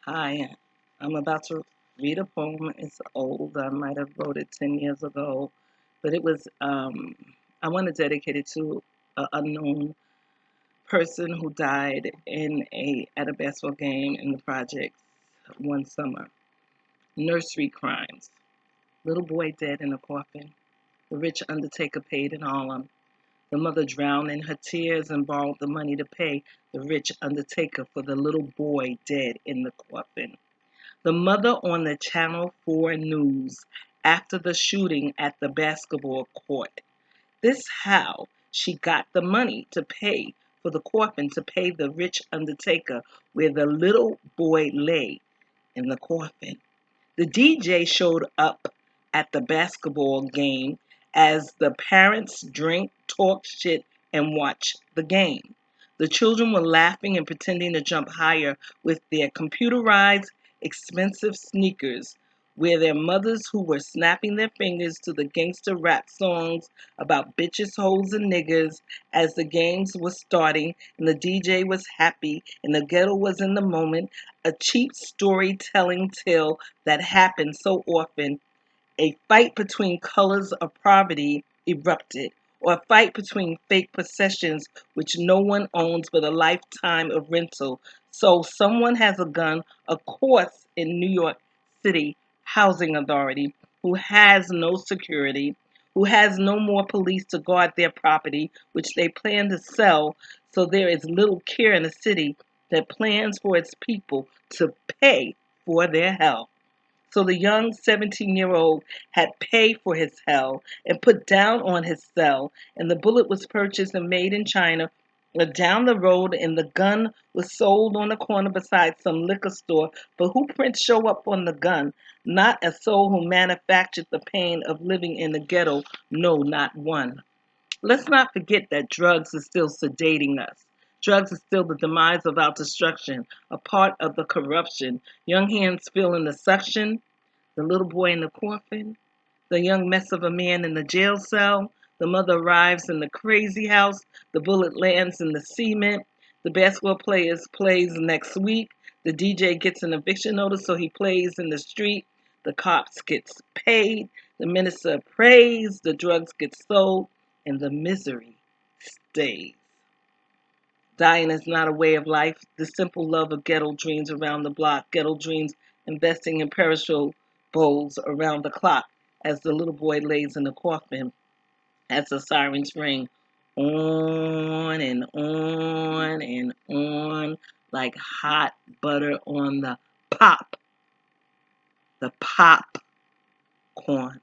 Hi, I'm about to read a poem. It's old. I might have wrote it 10 years ago, but I want to dedicate it to an unknown person who died at a basketball game in the projects one summer. Nursery crimes. Little boy dead in a coffin. The rich undertaker paid in Harlem. The mother drowned in her tears and borrowed the money to pay the rich undertaker for the little boy dead in the coffin. The mother on the Channel 4 news after the shooting at the basketball court. This how she got the money to pay for the coffin to pay the rich undertaker where the little boy lay in the coffin. The DJ showed up at the basketball game as the parents drink, talk shit, and watch the game. The children were laughing and pretending to jump higher with their computerized, expensive sneakers, where their mothers who were snapping their fingers to the gangster rap songs about bitches, hoes, and niggers as the games were starting and the DJ was happy and the ghetto was in the moment, a cheap storytelling tale that happens so often. A fight between colors of poverty erupted, or a fight between fake possessions which no one owns but a lifetime of rental. So someone has a gun, of course, in New York City Housing Authority, who has no security, who has no more police to guard their property, which they plan to sell. So there is little care in the city that plans for its people to pay for their hell. So the young 17-year-old had paid for his hell and put down on his cell, and the bullet was purchased and made in China down the road, and the gun was sold on the corner beside some liquor store. But who prints show up on the gun? Not a soul who manufactured the pain of living in the ghetto. No, not one. Let's not forget that drugs are still sedating us. Drugs are still the demise of our destruction, a part of the corruption. Young hands feeling the suction, the little boy in the coffin, the young mess of a man in the jail cell, the mother arrives in the crazy house, the bullet lands in the cement, the basketball plays next week, the DJ gets an eviction notice so he plays in the street, the cops gets paid, the minister prays, the drugs get sold, and the misery stays. Dying is not a way of life. The simple love of ghetto dreams around the block, ghetto dreams investing in perishables around the clock as the little boy lays in the coffin as the sirens ring on and on and on like hot butter on the popcorn.